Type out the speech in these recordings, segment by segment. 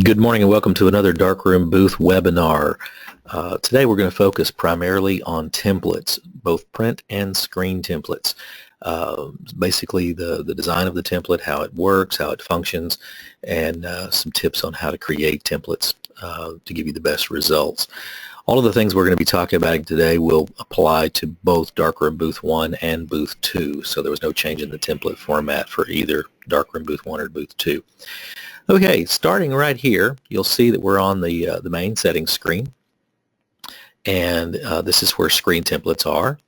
Good morning and welcome to another Darkroom Booth webinar. Today we're going to focus primarily on templates, both print and screen templates. Basically the design of the template, how it works, how it functions, and some tips on how to create templates to give you the best results. All of the things we're going to be talking about today will apply to both Darkroom Booth 1 and Booth 2, so there was no change in the template format for either Darkroom Booth 1 or Booth 2. Okay, starting right here, you'll see that we're on the main settings screen, and this is where screen templates are.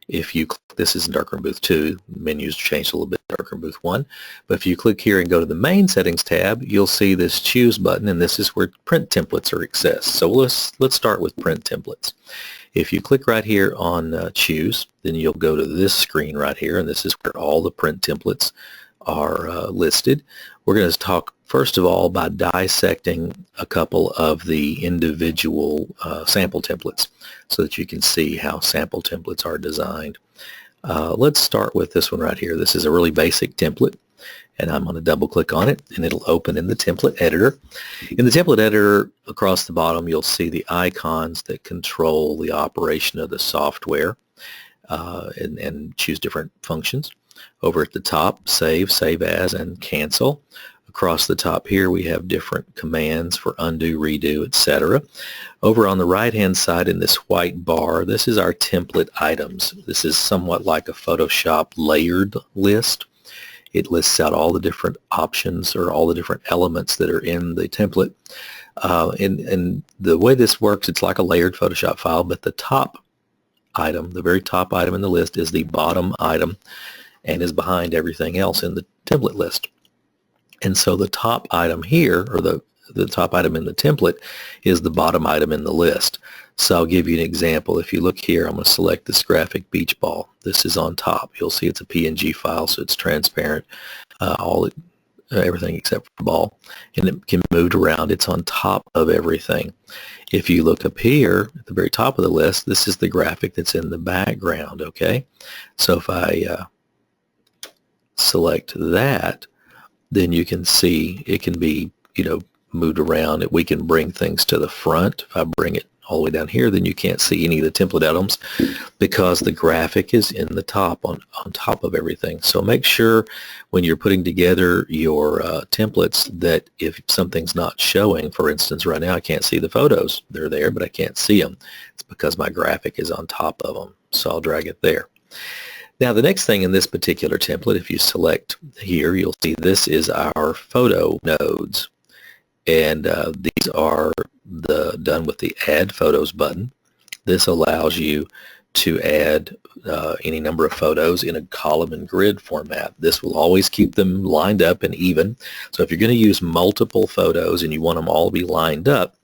If you click, this is in Darkroom Booth 2, the menu's changed a little bit in Darkroom Booth 1, but if you click here and go to the main settings tab, you'll see this choose button, and this is where print templates are accessed. So let's start with print templates. If you click right here on choose, then you'll go to this screen right here, and this is where all the print templates are listed. We're going to talk first of all by dissecting a couple of the individual sample templates so that you can see how sample templates are designed. Let's start with this one right here. This is a really basic template, and I'm going to double click on it and it'll open in the template editor. In the template editor across the bottom you'll see the icons that control the operation of the software and choose different functions. Over at the top, save, save as, and cancel. Across the top here we have different commands for undo, redo, etc. Over on the right hand side in this white bar, this is our template items. This is somewhat like a Photoshop layered list. It lists out all the different options or all the different elements that are in the template. And the way this works, it's like a layered Photoshop file, but the top item, the very top item in the list, is the bottom item and is behind everything else in the template list. And so the top item here, or the top item in the template, is the bottom item in the list. So I'll give you an example. If you look here, I'm going to select this graphic beach ball. This is on top. You'll see it's a PNG file, so it's transparent, everything except for the ball. And it can be moved around. It's on top of everything. If you look up here at the very top of the list, this is the graphic that's in the background, okay? So if I select that, then you can see it can be, moved around. We can bring things to the front. If I bring it all the way down here, then you can't see any of the template items because the graphic is in the top, on top of everything. So make sure when you're putting together your templates that if something's not showing, for instance, right now I can't see the photos. They're there, but I can't see them. It's because my graphic is on top of them. So I'll drag it there. Now the next thing in this particular template, if you select here, you'll see this is our photo nodes, and these are done with the Add Photos button. This allows you to add any number of photos in a column and grid format. This will always keep them lined up and even. So if you're going to use multiple photos and you want them all to be lined up,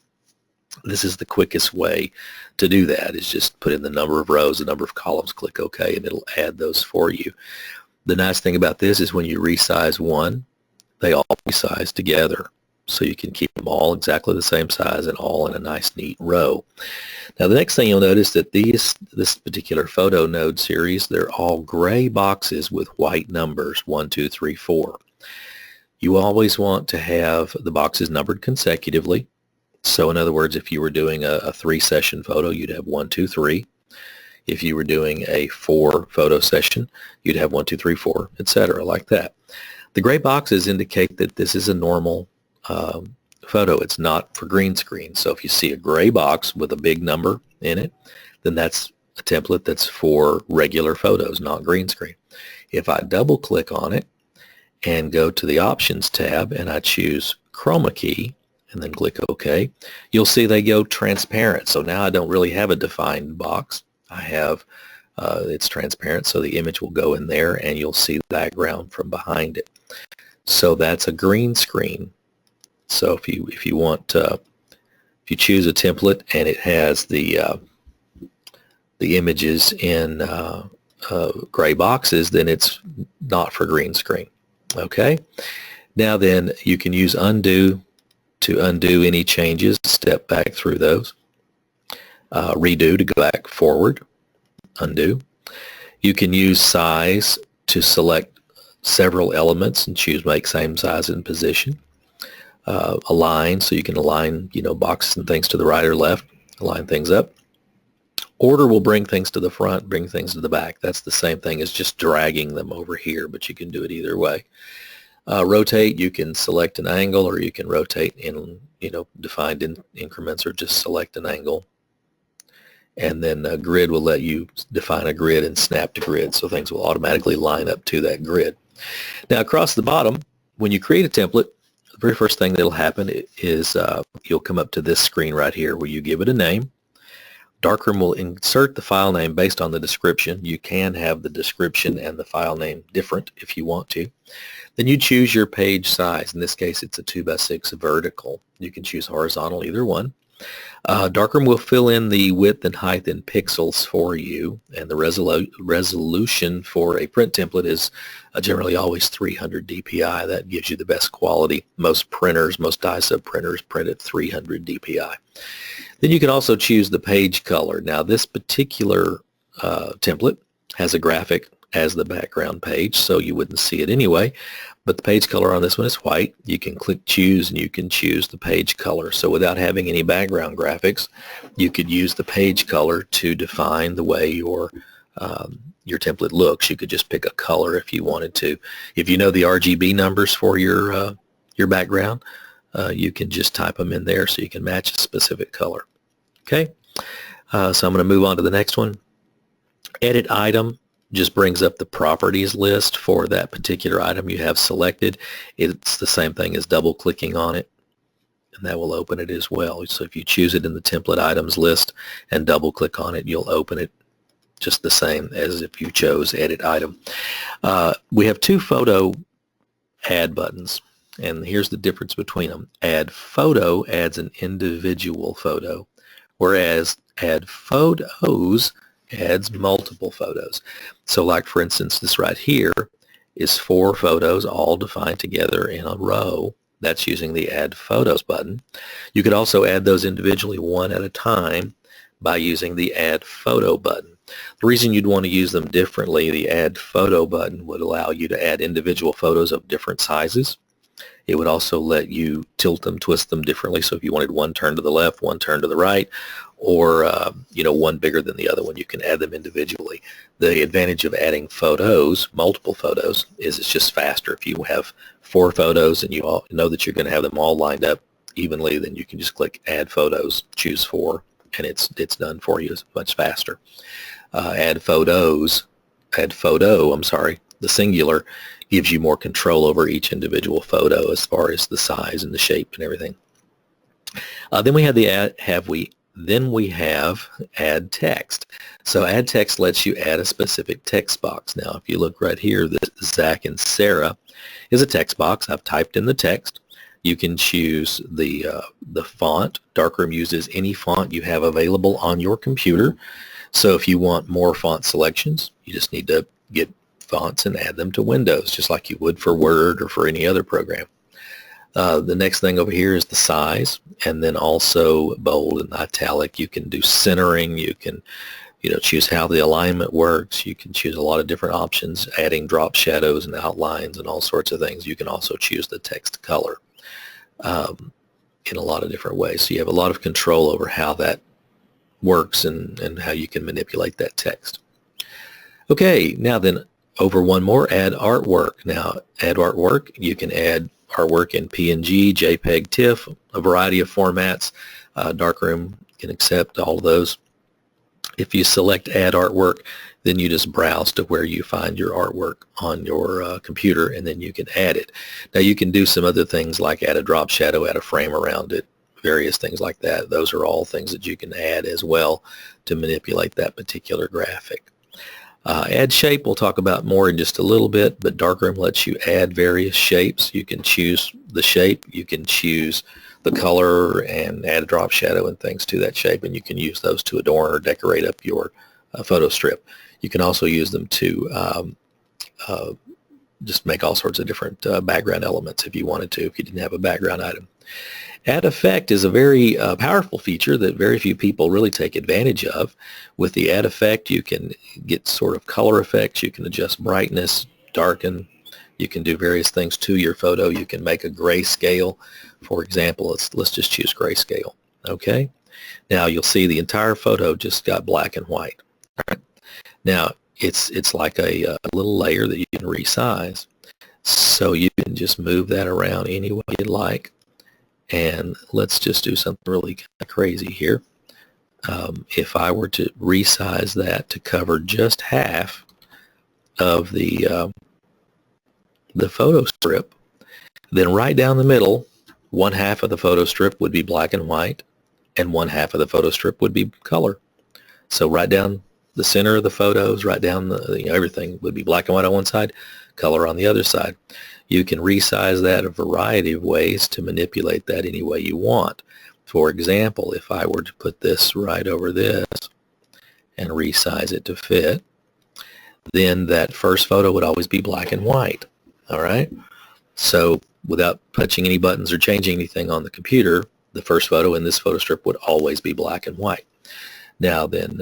this is the quickest way to do that, is just put in the number of rows, the number of columns, click OK, and it'll add those for you. The nice thing about this is when you resize one, they all resize together. So you can keep them all exactly the same size and all in a nice, neat row. Now the next thing you'll notice that this particular photo node series, they're all gray boxes with white numbers, 1, 2, 3, 4. You always want to have the boxes numbered consecutively. So in other words, if you were doing a 3-session photo, you'd have 1, 2, 3. If you were doing a 4-photo session, you'd have 1, 2, 3, 4, etc., like that. The gray boxes indicate that this is a normal photo. It's not for green screen. So if you see a gray box with a big number in it, then that's a template that's for regular photos, not green screen. If I double click on it and go to the Options tab and I choose Chroma Key, and then click OK, you'll see they go transparent. So now I don't really have a defined box. I have, it's transparent, so the image will go in there and you'll see the background from behind it. So that's a green screen. So if you want, if you choose a template and it has the images in gray boxes, then it's not for green screen. Okay. Now then, you can use undo to undo any changes, step back through those. Redo to go back forward, undo. You can use size to select several elements and choose make same size and position. align, so you can align, boxes and things to the right or left, align things up. Order will bring things to the front, bring things to the back. That's the same thing as just dragging them over here, but you can do it either way. Rotate, you can select an angle, or you can rotate in, defined increments, or just select an angle. And then a grid will let you define a grid and snap to grid, so things will automatically line up to that grid. Now across the bottom, when you create a template, the very first thing that'll happen is you'll come up to this screen right here where you give it a name. Darkroom will insert the file name based on the description. You can have the description and the file name different if you want to. Then you choose your page size. In this case, it's a 2x6 vertical. You can choose horizontal, either one. Darkroom will fill in the width and height in pixels for you, and the resolution for a print template is generally always 300 dpi. That gives you the best quality. Most printers, most die-sub printers print at 300 dpi. Then you can also choose the page color. Now this particular template has a graphic as the background page, so you wouldn't see it anyway, but the page color on this one is white. You can click choose and you can choose the page color. So without having any background graphics, you could use the page color to define the way your template looks. You could just pick a color if you wanted to. If you know the RGB numbers for your background, you can just type them in there so you can match a specific color. Okay, so I'm going to move on to the next one. Edit item just brings up the properties list for that particular item you have selected. It's the same thing as double clicking on it, and that will open it as well. So if you choose it in the template items list and double click on it, you'll open it just the same as if you chose edit item. We have two photo add buttons, and here's the difference between them. Add photo adds an individual photo, whereas add photos adds multiple photos. So like for instance, this right here is 4 photos all defined together in a row. That's using the add photos button. You could also add those individually one at a time by using the add photo button. The reason you'd want to use them differently, the add photo button would allow you to add individual photos of different sizes. It would also let you tilt them, twist them differently. So if you wanted one turn to the left, one turn to the right, or one bigger than the other one, you can add them individually. The advantage of adding photos, multiple photos, is it's just faster. If you have 4 photos and you all know that you're going to have them all lined up evenly, then you can just click add photos, choose 4, and it's done for you. It's much faster. Add photo, the singular, gives you more control over each individual photo as far as the size and the shape and everything. Then we have add text. So add text lets you add a specific text box. Now if you look right here, this Zach and Sarah is a text box. I've typed in the text. You can choose the font. Darkroom uses any font you have available on your computer. So if you want more font selections, you just need to get fonts and add them to Windows, just like you would for Word or for any other program. The next thing over here is the size, and then also bold and italic. You can do centering. You can choose how the alignment works. You can choose a lot of different options, adding drop shadows and outlines and all sorts of things. You can also choose the text color in a lot of different ways. So you have a lot of control over how that works and how you can manipulate that text. Okay, now then over one more, add artwork. Now add artwork, you can add artwork in PNG, JPEG, TIFF, a variety of formats. Darkroom can accept all of those. If you select add artwork, then you just browse to where you find your artwork on your computer, and then you can add it. Now you can do some other things like add a drop shadow, add a frame around it, various things like that. Those are all things that you can add as well to manipulate that particular graphic. Add shape we'll talk about more in just a little bit, but Darkroom lets you add various shapes. You can choose the shape, you can choose the color and add a drop shadow and things to that shape, and you can use those to adorn or decorate up your photo strip. You can also use them to just make all sorts of different background elements if you wanted to, if you didn't have a background item. Add effect is a very powerful feature that very few people really take advantage of. With the add effect, you can get sort of color effects. You can adjust brightness, darken. You can do various things to your photo. You can make a grayscale. For example, let's just choose grayscale. Okay. Now you'll see the entire photo just got black and white. All right. Now it's like a little layer that you can resize. So you can just move that around any way you like. And let's just do something really kind of crazy here. If I were to resize that to cover just half of the photo strip, then right down the middle, one half of the photo strip would be black and white, and one half of the photo strip would be color. So right down the center of the photos, right down the everything would be black and white on one side, color on the other side. You can resize that a variety of ways to manipulate that any way you want. For example, if I were to put this right over this and resize it to fit, then that first photo would always be black and white. All right? So without touching any buttons or changing anything on the computer, the first photo in this photo strip would always be black and white. Now then,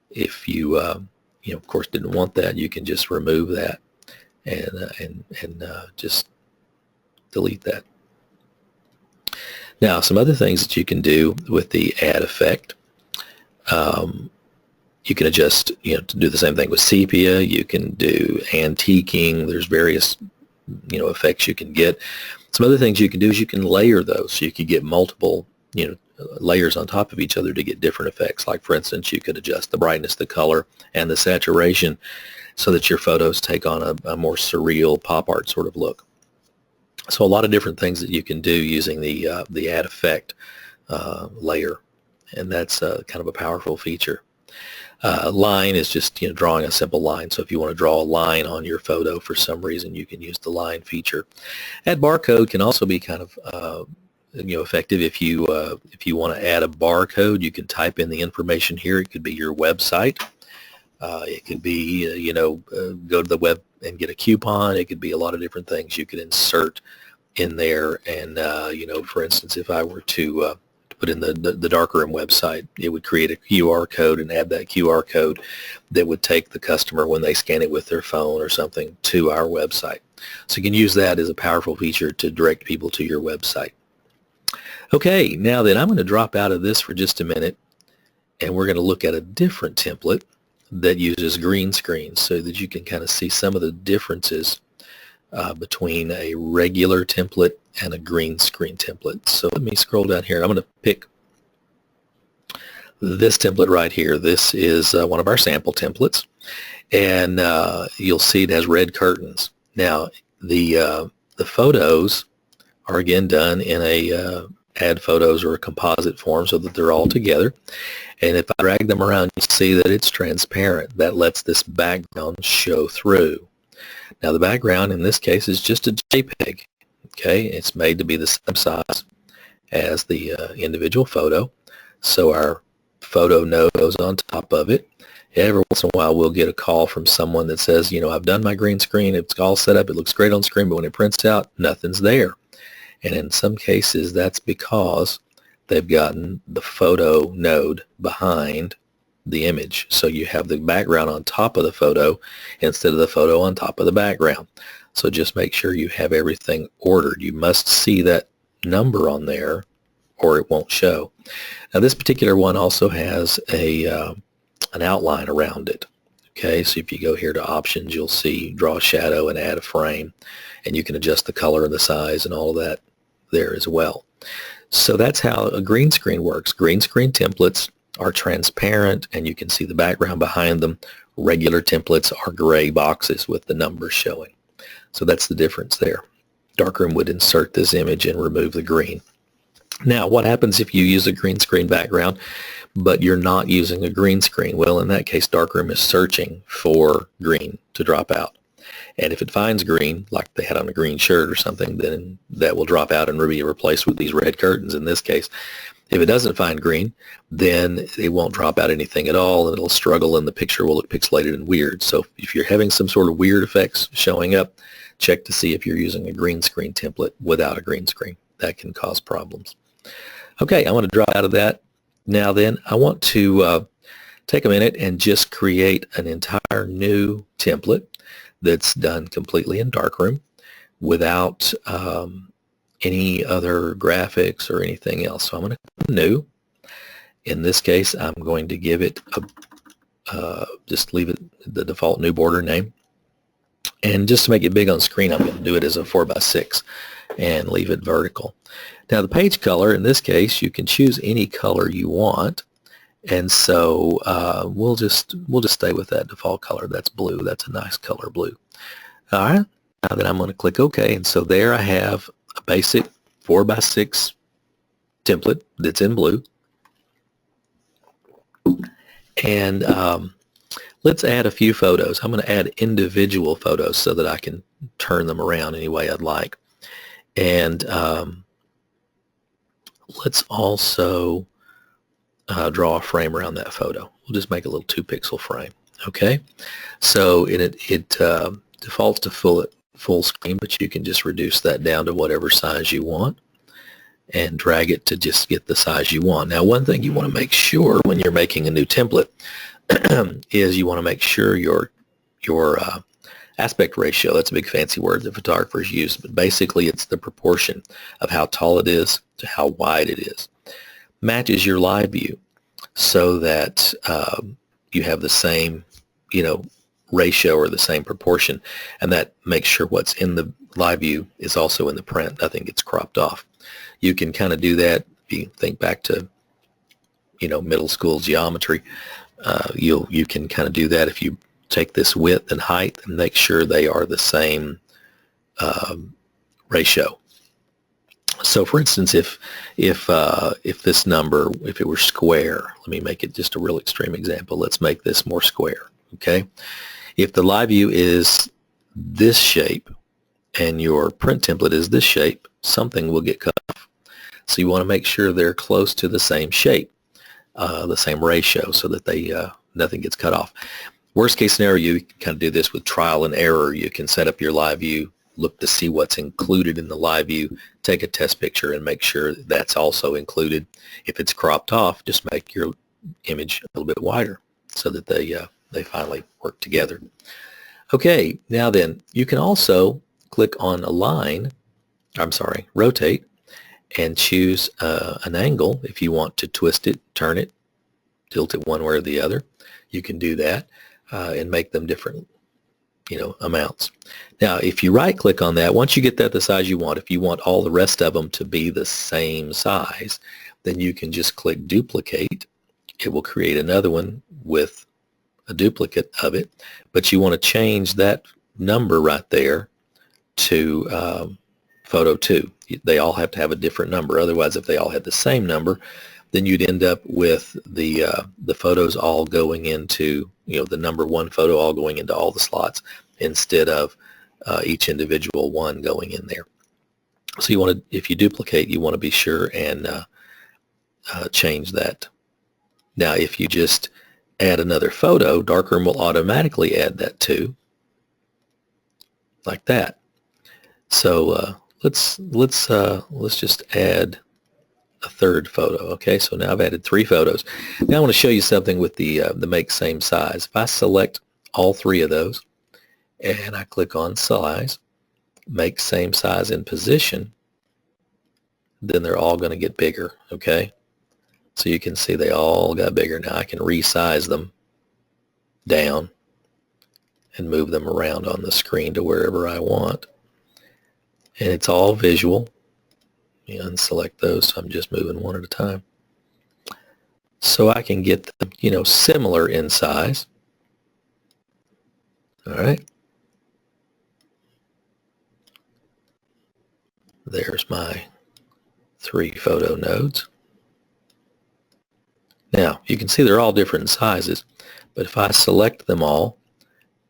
if you, of course, didn't want that, you can just remove that and just delete that. Now, some other things that you can do with the add effect. You can adjust, to do the same thing with sepia. You can do antiquing. There's various, effects you can get. Some other things you can do is you can layer those. So you could get multiple, layers on top of each other to get different effects. Like, for instance, you could adjust the brightness, the color, and the saturation so that your photos take on a more surreal pop art sort of look. So a lot of different things that you can do using the add effect layer, and that's kind of a powerful feature. Line is just drawing a simple line. So if you want to draw a line on your photo for some reason, you can use the line feature. Add barcode can also be kind of effective. If you want to add a barcode, you can type in the information here. It could be your website. It could be go to the web and get a coupon. It could be a lot of different things you could insert in there. And for instance, if I were to put in the Darkroom website, it would create a QR code and add that QR code that would take the customer when they scan it with their phone or something to our website. So you can use that as a powerful feature to direct people to your website. Okay, now then I'm going to drop out of this for just a minute, and we're going to look at a different template that uses green screen so that you can kind of see some of the differences between a regular template and a green screen template. So let me scroll down here. I'm going to pick this template right here. This is one of our sample templates, and you'll see it has red curtains. Now the photos are again done in a add photos or a composite form so that they're all together. And if I drag them around, you see that it's transparent. That lets this background show through. Now the background in this case is just a JPEG. Okay, it's made to be the same size as the individual photo. So our photo node goes on top of it. Every once in a while we'll get a call from someone that says, I've done my green screen, it's all set up, it looks great on screen, but when it prints out, nothing's there. And in some cases that's because they've gotten the photo node behind the image. So you have the background on top of the photo instead of the photo on top of the background. So just make sure you have everything ordered. You must see that number on there or it won't show. Now this particular one also has an outline around it. Okay, so if you go here to options, you'll see draw a shadow and add a frame, and you can adjust the color and the size and all of that there as well. So that's how a green screen works. Green screen templates are transparent and you can see the background behind them. Regular templates are gray boxes with the numbers showing. So that's the difference there. Darkroom would insert this image and remove the green. Now, what happens if you use a green screen background, but you're not using a green screen? Well, in that case, Darkroom is searching for green to drop out. And if it finds green, like they had on a green shirt or something, then that will drop out and be replaced with these red curtains in this case. If it doesn't find green, then it won't drop out anything at all, and it'll struggle, and the picture will look pixelated and weird. So if you're having some sort of weird effects showing up, check to see if you're using a green screen template without a green screen. That can cause problems. Okay, I want to drop out of that. Now then, I want to take a minute and just create an entire new template. that's done completely in darkroom without any other graphics or anything else. So I'm going to click new. In this case, I'm going to give it just leave it the default new border name. And just to make it big on screen, I'm going to do it as a 4x6 and leave it vertical. Now the page color, in this case, you can choose any color you want. And so we'll just stay with that default color. That's blue. That's a nice color, blue. All right. Now then I'm going to click OK. And so there I have a basic 4x6 template that's in blue. And let's add a few photos. I'm going to add individual photos so that I can turn them around any way I'd like. And let's also draw a frame around that photo. We'll just make a little 2-pixel frame. Okay, so it defaults to full screen, but you can just reduce that down to whatever size you want and drag it to just get the size you want. Now, one thing you want to make sure when you're making a new template is you want to make sure your aspect ratio, that's a big fancy word that photographers use, but basically it's the proportion of how tall it is to how wide it is, matches your live view so that you have the same, ratio or the same proportion, and that makes sure what's in the live view is also in the print. Nothing gets cropped off. You can kind of do that if you think back to, middle school geometry. You can kind of do that if you take this width and height and make sure they are the same ratio. So for instance, if this number, if it were square, let me make it just a real extreme example. Let's make this more square, okay? If the live view is this shape and your print template is this shape, something will get cut off. So you want to make sure they're close to the same shape, the same ratio, so that nothing gets cut off. Worst case scenario, you can kind of do this with trial and error. You can set up your live view, look to see what's included in the live view, take a test picture and make sure that's also included. If it's cropped off, just make your image a little bit wider so that they finally work together. Okay, now then, you can also click on rotate, and choose an angle if you want to twist it, turn it, tilt it one way or the other. You can do that and make them different amounts. Now if you right click on that, once you get that the size you want, if you want all the rest of them to be the same size, then you can just click duplicate. It will create another one with a duplicate of it, but you want to change that number right there to photo 2. They all have to have a different number. Otherwise, if they all had the same number, then you'd end up with the photos all going into, the number 1 photo all going into all the slots instead of each individual one going in there. So you want to, if you duplicate, you want to be sure and change that. Now, if you just add another photo, Darkroom will automatically add that too, like that. So let's just add a third photo. Okay, so now I've added 3 photos. Now I want to show you something with the make same size. If I select all 3 of those and I click on size, make same size in position, then they're all going to get bigger. Okay, so you can see they all got bigger. Now I can resize them down and move them around on the screen to wherever I want. And it's all visual. Unselect those, so I'm just moving one at a time. So I can get them, similar in size. All right. There's my 3 photo nodes. Now, you can see they're all different sizes, but if I select them all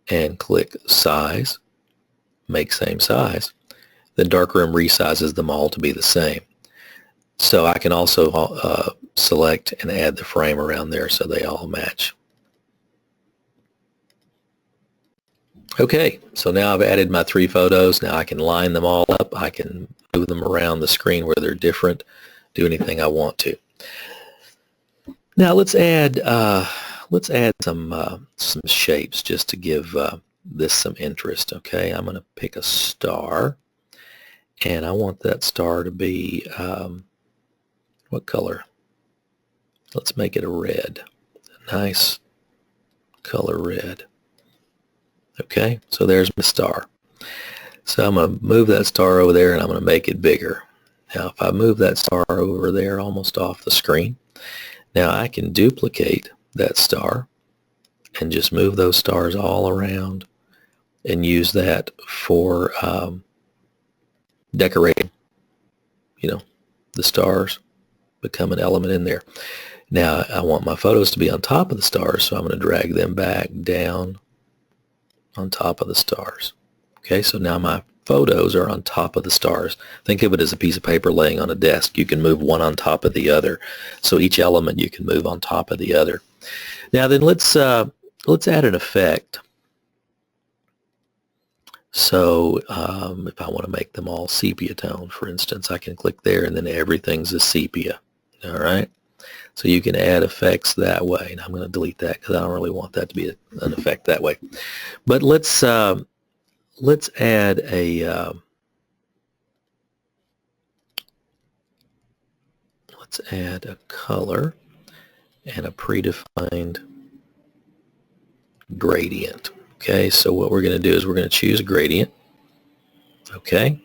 and click size, make same size, then Darkroom resizes them all to be the same. So I can also select and add the frame around there so they all match. Okay, so now I've added my 3 photos. Now I can line them all up. I can move them around the screen where they're different, do anything I want to. Now let's add some shapes just to give this some interest. Okay, I'm going to pick a star, and I want that star to be, what color? Let's make it a red. A nice color red. Okay, so there's my star. So I'm going to move that star over there, and I'm going to make it bigger. Now, if I move that star over there almost off the screen, now I can duplicate that star and just move those stars all around and use that for decorating, the stars become an element in there. Now, I want my photos to be on top of the stars, so I'm going to drag them back down on top of the stars. Okay, so now my photos are on top of the stars. Think of it as a piece of paper laying on a desk. You can move one on top of the other. So each element you can move on top of the other. Now then let's add an effect. So if I want to make them all sepia tone, for instance, I can click there and then everything's a sepia. All right. So you can add effects that way. And I'm going to delete that because I don't really want that to be an effect that way. But let's add a color and a predefined gradient. Okay, so what we're going to do is we're going to choose a gradient. Okay,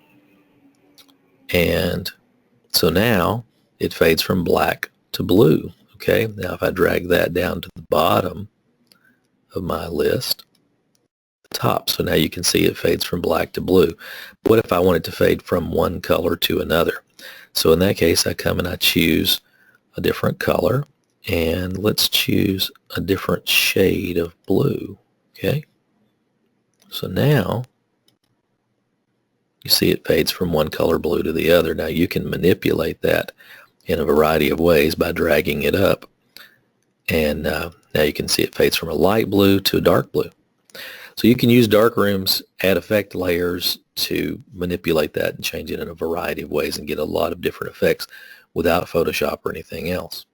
and so now it fades from black to blue. Okay, now if I drag that down to the bottom of my list, top, so now you can see it fades from black to blue. What if I want it to fade from one color to another? So in that case, I come and I choose a different color, and let's choose a different shade of blue. Okay, so now you see it fades from one color blue to the other. Now you can manipulate that in a variety of ways by dragging it up, and now you can see it fades from a light blue to a dark blue. So you can use darkrooms, add effect layers to manipulate that and change it in a variety of ways and get a lot of different effects without Photoshop or anything else.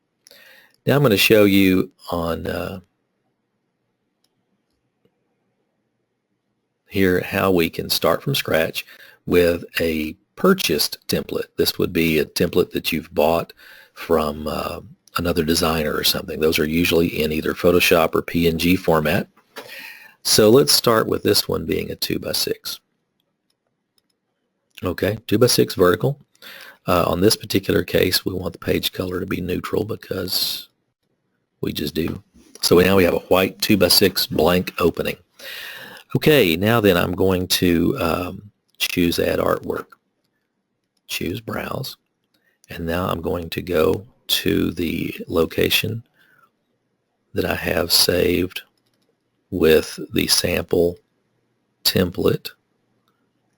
Now I'm going to show you on here how we can start from scratch with a purchased template. This would be a template that you've bought from another designer or something. Those are usually in either Photoshop or PNG format. So let's start with this one being a 2x6. Okay, 2x6 vertical. On this particular case, we want the page color to be neutral because we just do. So now we have a white 2x6 blank opening. Okay, now then I'm going to choose Add Artwork. Choose Browse. And now I'm going to go to the location that I have saved with the sample template.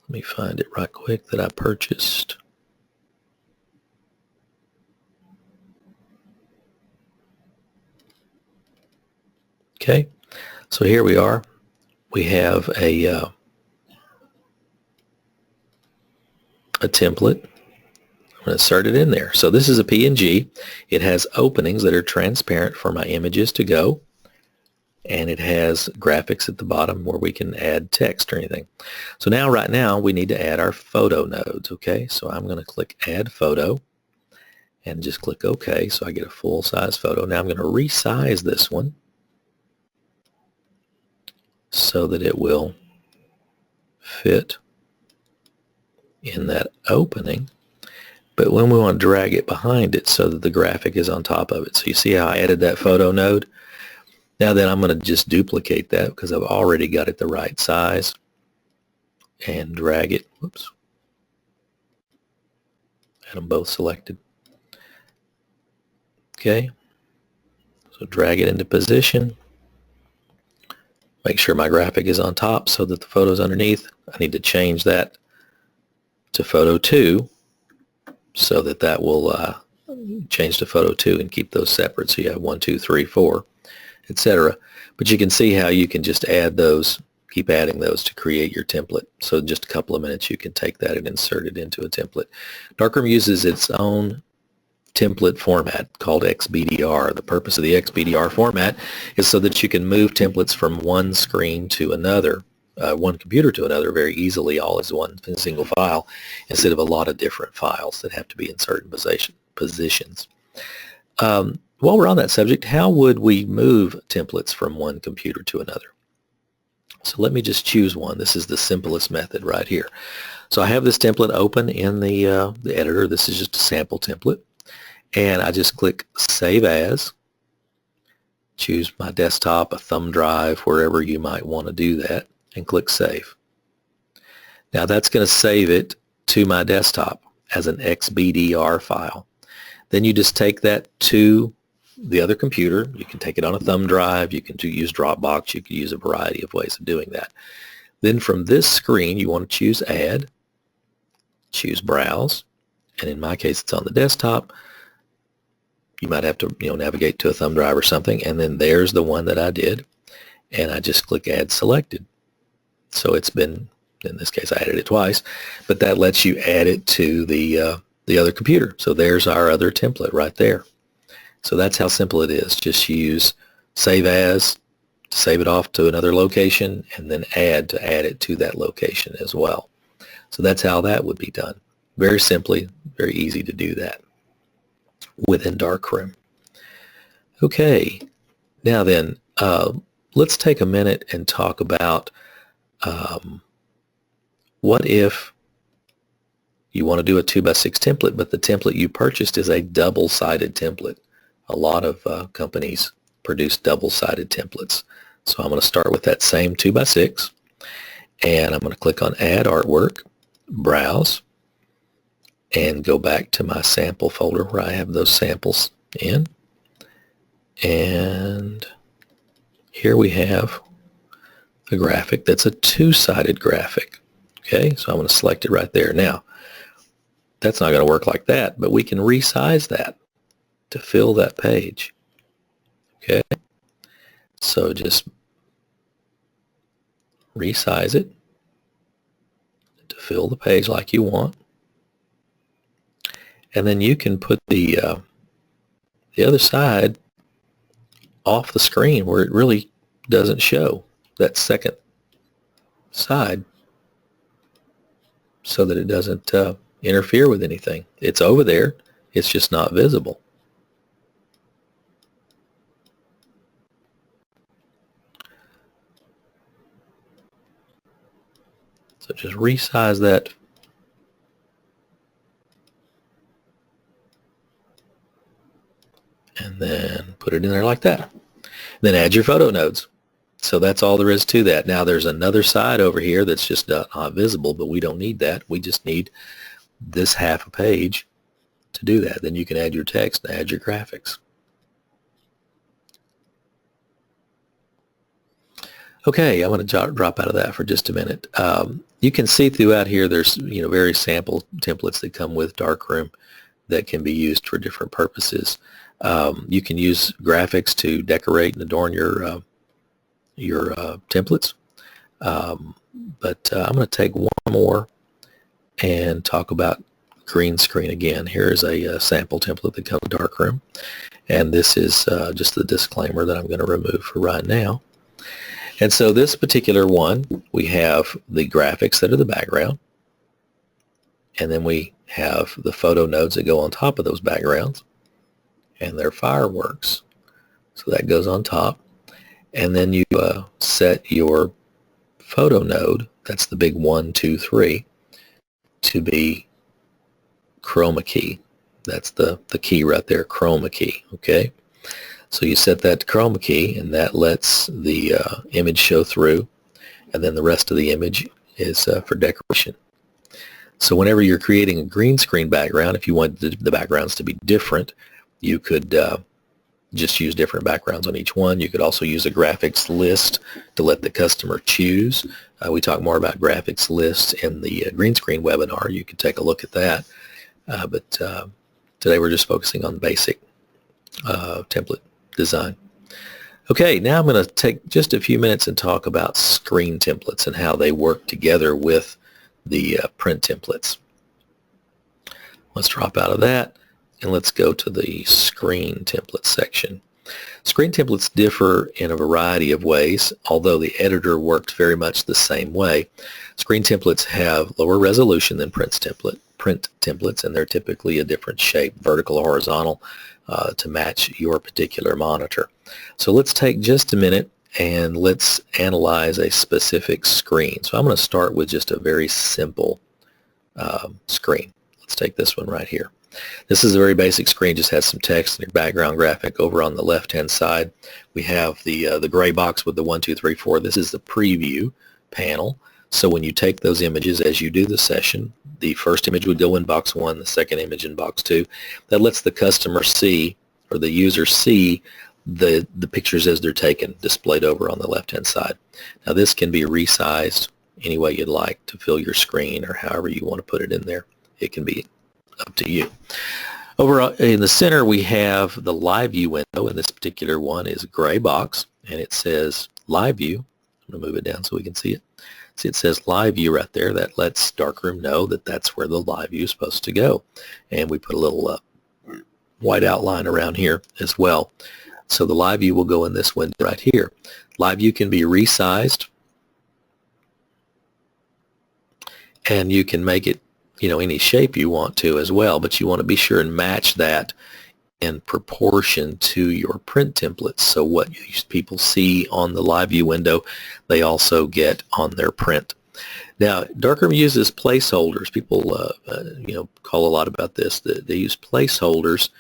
Let me find it right quick that I purchased. Okay, so here we are. We have a template. I'm going to insert it in there. So this is a PNG. It has openings that are transparent for my images to go, and it has graphics at the bottom where we can add text or anything. So now, right now, we need to add our photo nodes. Okay, so I'm going to click Add Photo and just click OK, so I get a full-size photo. Now I'm going to resize this one so that it will fit in that opening. But when we want to drag it behind it so that the graphic is on top of it. So you see how I added that photo node? Now then I'm going to just duplicate that because I've already got it the right size and drag it. Whoops. Had them both selected. Okay. So drag it into position. Make sure my graphic is on top so that the photo's underneath. I need to change that to photo 2 so that that will change to photo 2 and keep those separate. So you have 1, 2, 3, 4, etc. But you can see how you can just add those, keep adding those to create your template. So in just a couple of minutes you can take that and insert it into a template. Darkroom uses its own template format called XBDR. The purpose of the XBDR format is so that you can move templates from one screen to another one computer to another very easily, all as one single file, instead of a lot of different files that have to be in certain positions. While we're on that subject, how would we move templates from one computer to another? So let me just choose one. This is the simplest method right here. So I have this template open in the editor. This is just a sample template. And I just click Save As. Choose my desktop, a thumb drive, wherever you might want to do that, and click Save. Now that's going to save it to my desktop as an XBDR file. Then you just take that to the other computer. You can take it on a thumb drive. You can use Dropbox. You can use a variety of ways of doing that. Then from this screen, you want to choose Add, choose Browse, and in my case, it's on the desktop. You might have to, navigate to a thumb drive or something, and then there's the one that I did, and I just click Add Selected. So it's been, in this case, I added it twice, but that lets you add it to the other computer. So there's our other template right there. So that's how simple it is. Just use Save As to save it off to another location, and then Add to add it to that location as well. So that's how that would be done. Very simply, very easy to do that within Darkroom. Okay, now then, let's take a minute and talk about what if you want to do a 2x6 template, but the template you purchased is a double-sided template. A lot of companies produce double-sided templates. So I'm going to start with that same 2x6, and I'm going to click on Add Artwork, Browse, and go back to my sample folder where I have those samples in. And here we have a graphic that's a two-sided graphic. Okay, so I'm going to select it right there. Now, that's not going to work like that, but we can resize that to fill that page. Okay, so just resize it to fill the page like you want. And then you can put the other side off the screen where it really doesn't show that second side, so that it doesn't interfere with anything. It's over there, it's just not visible. So just resize that and then put it in there like that. Then add your photo nodes. So that's all there is to that. Now there's another side over here that's just not visible, but we don't need that. We just need this half a page to do that. Then you can add your text and add your graphics. Okay, I'm going to drop out of that for just a minute. You can see throughout here there's various sample templates that come with Darkroom that can be used for different purposes. You can use graphics to decorate and adorn your templates. But I'm going to take one more and talk about green screen again. Here's a sample template that comes with Darkroom, and this is just the disclaimer that I'm going to remove for right now. And so this particular one, we have the graphics that are the background, and then we have the photo nodes that go on top of those backgrounds, and they're fireworks. So that goes on top. And then you set your photo node, that's the big 1, 2, 3, to be chroma key. That's the key right there, chroma key, okay? So you set that to chroma key, and that lets the image show through, and then the rest of the image is for decoration. So whenever you're creating a green screen background, if you want the backgrounds to be different, you could just use different backgrounds on each one. You could also use a graphics list to let the customer choose. We talk more about graphics lists in the green screen webinar. You can take a look at that. But today we're just focusing on basic template design. Okay, now I'm going to take just a few minutes and talk about screen templates and how they work together with the print templates. Let's drop out of that and let's go to the screen template section. Screen templates differ in a variety of ways, although the editor works very much the same way. Screen templates have lower resolution than print templates, and they're typically a different shape, vertical or horizontal, to match your particular monitor. So let's take just a minute and let's analyze a specific screen. So I'm going to start with just a very simple screen. Let's take this one right here. This is a very basic screen, just has some text and a background graphic. Over on the left-hand side, we have the gray box with the 1, 2, 3, 4. This is the preview panel. So when you take those images as you do the session, the first image would go in box 1, the second image in box 2. That lets the customer see, or the user see, the pictures as they're taken, displayed over on the left-hand side. Now this can be resized any way you'd like to fill your screen, or however you want to put it in there. It can be up to you. Over in the center we have the live view window, and this particular one is a gray box, and it says live view. I'm going to move it down so we can see it. See, it says live view right there. That lets Darkroom know that that's where the live view is supposed to go. And we put a little white outline around here as well. So the live view will go in this window right here. Live view can be resized, and you can make it, you know, any shape you want to as well, but you want to be sure and match that in proportion to your print templates. So what people see on the live view window, they also get on their print. Now, Darkroom uses placeholders. People, you know, call a lot about this. They use placeholders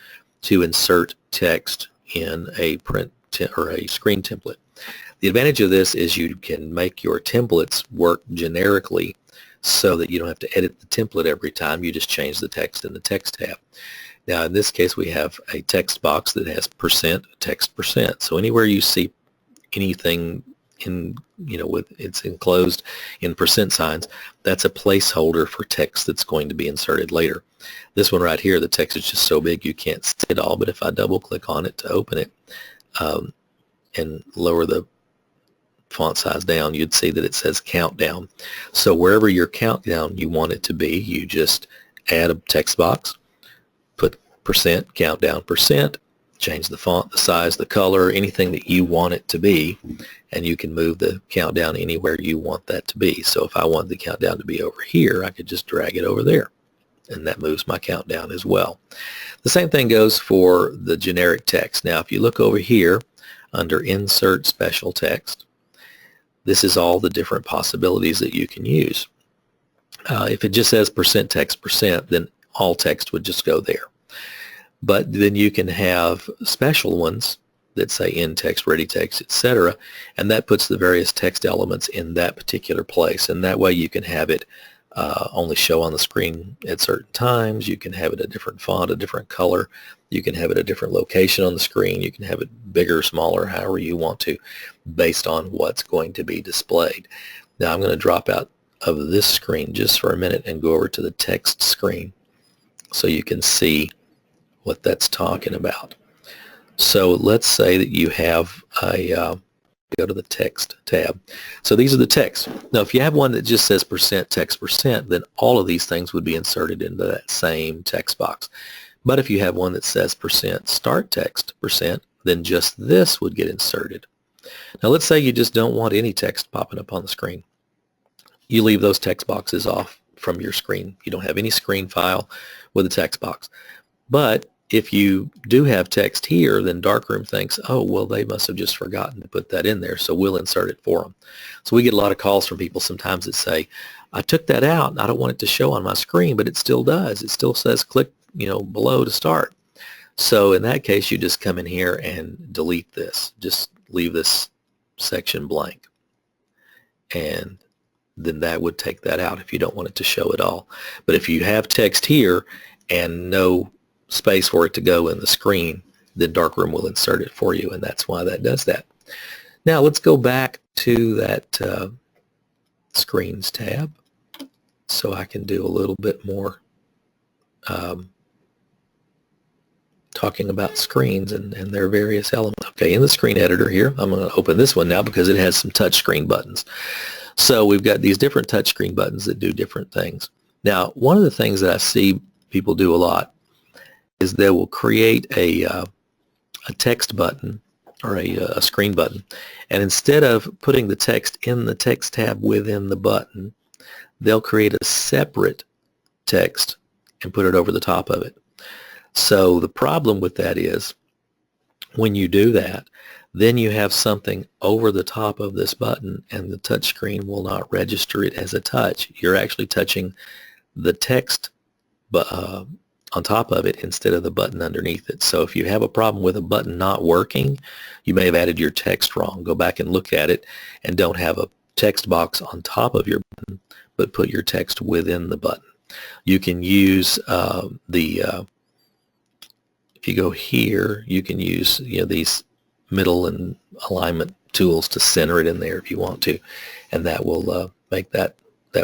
to insert text in a print or a screen template. The advantage of this is you can make your templates work generically, so that you don't have to edit the template every time. You just change the text in the text tab. Now in this case we have a text box that has %, text %. So anywhere you see anything in, you know, with it's enclosed in % signs, that's a placeholder for text that's going to be inserted later. This one right here, the text is just so big you can't see it all, but if I double click on it to open it and lower the font size down, you'd see that it says countdown. So wherever your countdown you want it to be, you just add a text box, put % countdown %, change the font, the size, the color, anything that you want it to be, and you can move the countdown anywhere you want that to be. So if I want the countdown to be over here, I could just drag it over there, and that moves my countdown as well. The same thing goes for the generic text. Now if you look over here under Insert Special Text, this is all the different possibilities that you can use. If it just says % text %, then all text would just go there. But then you can have special ones that say in text, ready text, etc., and that puts the various text elements in that particular place. And that way you can have it only show on the screen at certain times. You can have it a different font, a different color. You can have it a different location on the screen. You can have it bigger, smaller, however you want to, based on what's going to be displayed. Now I'm going to drop out of this screen just for a minute and go over to the text screen so you can see what that's talking about. So let's say that you have a go to the text tab. So these are the text. Now if you have one that just says % text %, then all of these things would be inserted into that same text box. But if you have one that says % start text %, then just this would get inserted. Now let's say you just don't want any text popping up on the screen. You leave those text boxes off from your screen. You don't have any screen file with a text box. But if you do have text here, then Darkroom thinks, oh, well, they must have just forgotten to put that in there, so we'll insert it for them. So we get a lot of calls from people sometimes that say, I took that out and I don't want it to show on my screen, but it still does. It still says click, you know, below to start. So in that case, you just come in here and delete this. Just leave this section blank. And then that would take that out if you don't want it to show at all. But if you have text here and no space for it to go in the screen, then Darkroom will insert it for you, and that's why that does that. Now let's go back to that Screens tab so I can do a little bit more talking about screens and their various elements. Okay, in the screen editor here, I'm going to open this one now because it has some touchscreen buttons. So we've got these different touchscreen buttons that do different things. Now, one of the things that I see people do a lot is they will create a a text button or a screen button, and instead of putting the text in the text tab within the button, they'll create a separate text and put it over the top of it. So the problem with that is when you do that, then you have something over the top of this button and the touch screen will not register it as a touch. You're actually touching the text on top of it instead of the button underneath it. So if you have a problem with a button not working, you may have added your text wrong. Go back and look at it and don't have a text box on top of your button, but put your text within the button. You can use if you go here, you can use these middle and alignment tools to center it in there if you want to, and that will make that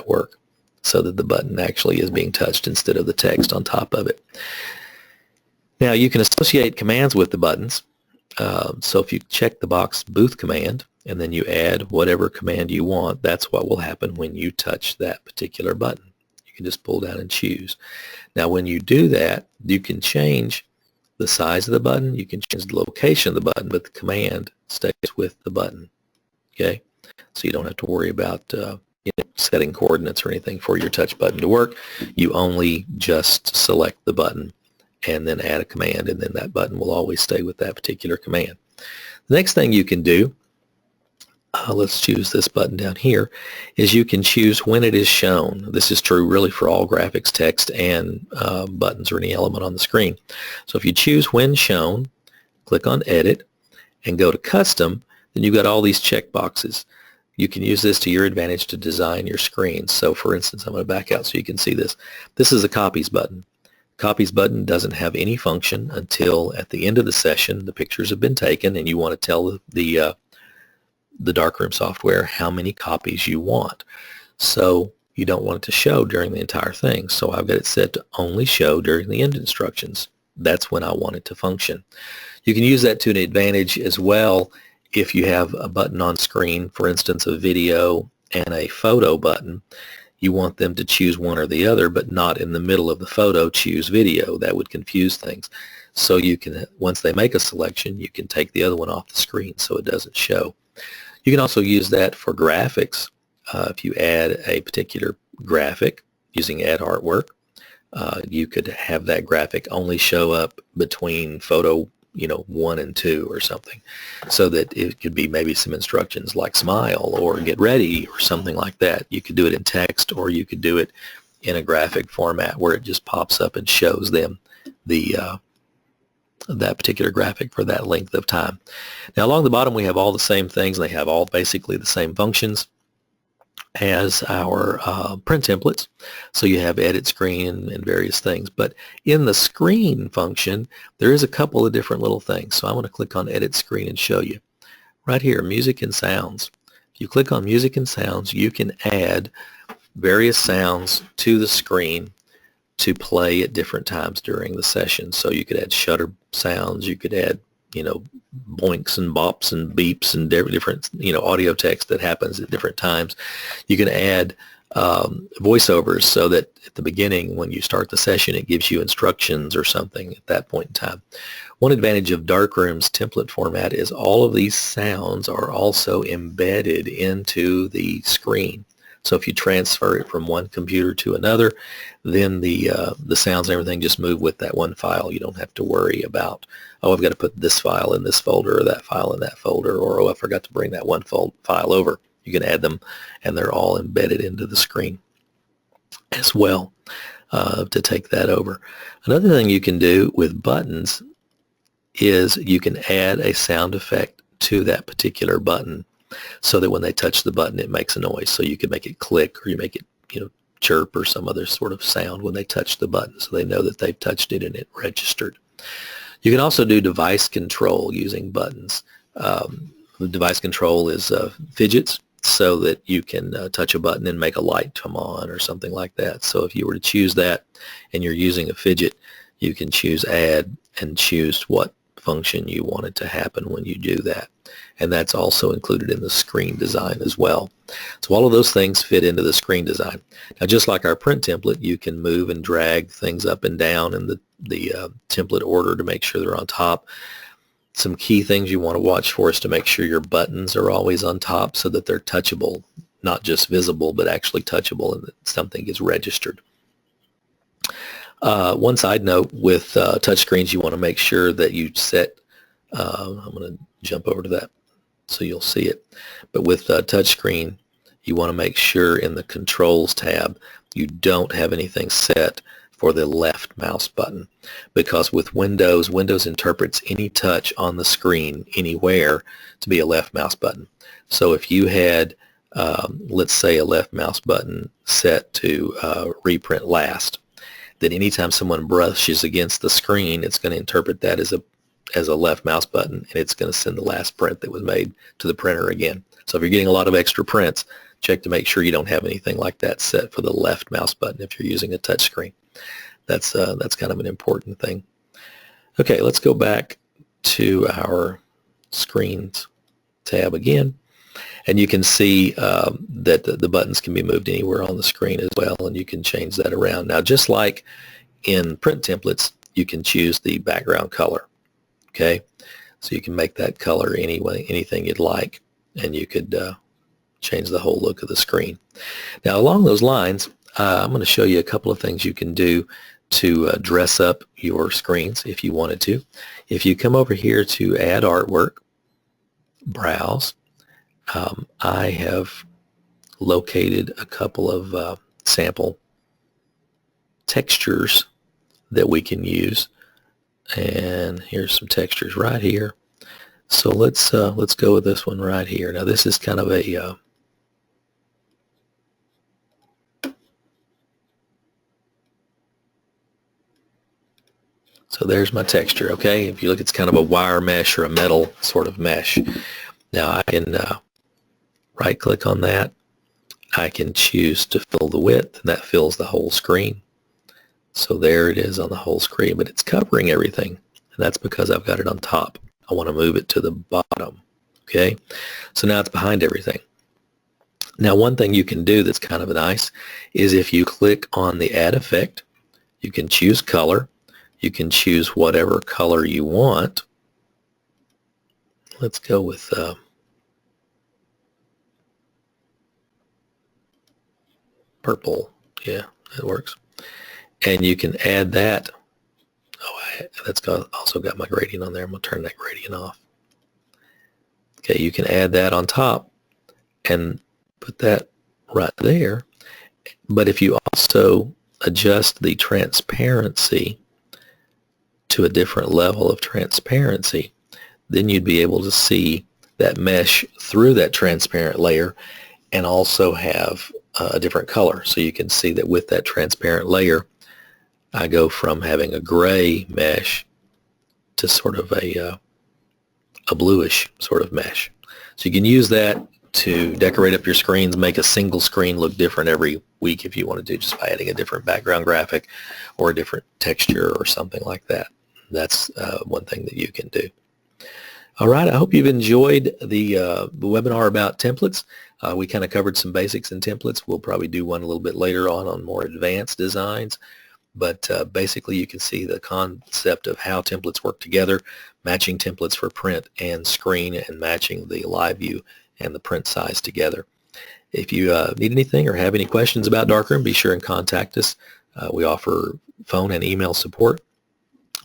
work so that the button actually is being touched instead of the text on top of it. Now you can associate commands with the buttons. So if you check the box booth command and then you add whatever command you want, that's what will happen when you touch that particular button. You can just pull down and choose. Now when you do that, you can change the size of the button, you can change the location of the button, but the command stays with the button. Okay, so you don't have to worry about setting coordinates or anything for your touch button to work. You only just select the button and then add a command, and then that button will always stay with that particular command. The next thing you can do, let's choose this button down here, is you can choose when it is shown. This is true really for all graphics, text, and buttons or any element on the screen. So if you choose when shown, click on Edit, and go to Custom, then you've got all these check boxes. You can use this to your advantage to design your screen. So for instance, I'm going to back out so you can see this. This is a Copies button. Copies button doesn't have any function until at the end of the session the pictures have been taken and you want to tell the darkroom software how many copies you want. So you don't want it to show during the entire thing. So I've got it set to only show during the end instructions. That's when I want it to function. You can use that to an advantage as well if you have a button on screen, for instance a video and a photo button. You want them to choose one or the other, but not in the middle of the photo choose video. That would confuse things. So you can, once they make a selection, you can take the other one off the screen so it doesn't show. You can also use that for graphics. If you add a particular graphic using Add Artwork, you could have that graphic only show up between photo 1 and 2 or something, so that it could be maybe some instructions like smile or get ready or something like that. You could do it in text, or you could do it in a graphic format where it just pops up and shows them that particular graphic for that length of time. Now along the bottom we have all the same things. They have all basically the same functions as our print templates. So you have edit screen and various things. But in the screen function, there is a couple of different little things. So I'm going to click on edit screen and show you. Right here, music and sounds. If you click on music and sounds, you can add various sounds to the screen to play at different times during the session. So you could add shutter sounds, you could add boinks and bops and beeps and different audio text that happens at different times. You can add voiceovers so that at the beginning when you start the session it gives you instructions or something at that point in time. One advantage of Darkroom's template format is all of these sounds are also embedded into the screen. So if you transfer it from one computer to another, then the sounds and everything just move with that one file. You don't have to worry about, oh, I've got to put this file in this folder or that file in that folder, or oh, I forgot to bring that one file over. You can add them and they're all embedded into the screen as well to take that over. Another thing you can do with buttons is you can add a sound effect to that particular button, so that when they touch the button it makes a noise. So you can make it click, or you make it chirp or some other sort of sound when they touch the button, so they know that they've touched it and it registered. You can also do device control using buttons. The device control is fidgets, so that you can touch a button and make a light come on or something like that. So if you were to choose that and you're using a fidget, you can choose add and choose what function you want it to happen when you do that. And that's also included in the screen design as well. So all of those things fit into the screen design. Now just like our print template, you can move and drag things up and down in the template order to make sure they're on top. Some key things you want to watch for is to make sure your buttons are always on top so that they're touchable, not just visible, but actually touchable, and that something gets registered. One side note with touchscreens, you want to make sure that you set, I'm going to jump over to that so you'll see it, but with touchscreen, you want to make sure in the Controls tab you don't have anything set for the left mouse button, because with Windows interprets any touch on the screen anywhere to be a left mouse button. So if you had, let's say, a left mouse button set to reprint last, then anytime someone brushes against the screen, it's going to interpret that as a left mouse button, and it's going to send the last print that was made to the printer again. So if you're getting a lot of extra prints, check to make sure you don't have anything like that set for the left mouse button if you're using a touch screen. That's kind of an important thing. Okay, let's go back to our Screens tab again, and you can see that the buttons can be moved anywhere on the screen as well, and you can change that around. Now, just like in print templates, you can choose the background color. Okay, so you can make that color anything you'd like, and you could change the whole look of the screen. Now, along those lines, I'm going to show you a couple of things you can do to dress up your screens if you wanted to. If you come over here to Add Artwork, Browse, I have located a couple of sample textures that we can use, and here's some textures right here. So let's go with this one right here. Now, this is kind of a so there's my texture. Okay, if you look, it's kind of a wire mesh or a metal sort of mesh. Now I can right click on that. I can choose to fill the width, and that fills the whole screen. So there it is on the whole screen, but it's covering everything, and that's because I've got it on top. I want to move it to the bottom. Okay, so now it's behind everything. Now, one thing you can do that's kind of nice is if you click on the Add Effect, you can choose color. You can choose whatever color you want. Let's go with purple. Yeah, that works. And you can add that. Oh, that's also got my gradient on there. I'm going to turn that gradient off. Okay, you can add that on top and put that right there. But if you also adjust the transparency to a different level of transparency, then you'd be able to see that mesh through that transparent layer and also have a different color. So you can see that with that transparent layer, I go from having a gray mesh to sort of a bluish sort of mesh. So you can use that to decorate up your screens, make a single screen look different every week if you want to do, just by adding a different background graphic or a different texture or something like that. That's one thing that you can do. All right, I hope you've enjoyed the webinar about templates. We kind of covered some basics in templates. We'll probably do one a little bit later on more advanced designs. But basically, you can see the concept of how templates work together, matching templates for print and screen, and matching the live view and the print size together. If you need anything or have any questions about Darkroom, be sure and contact us. We offer phone and email support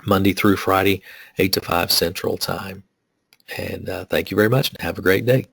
Monday through Friday, 8 to 5 Central Time. And thank you very much, and have a great day.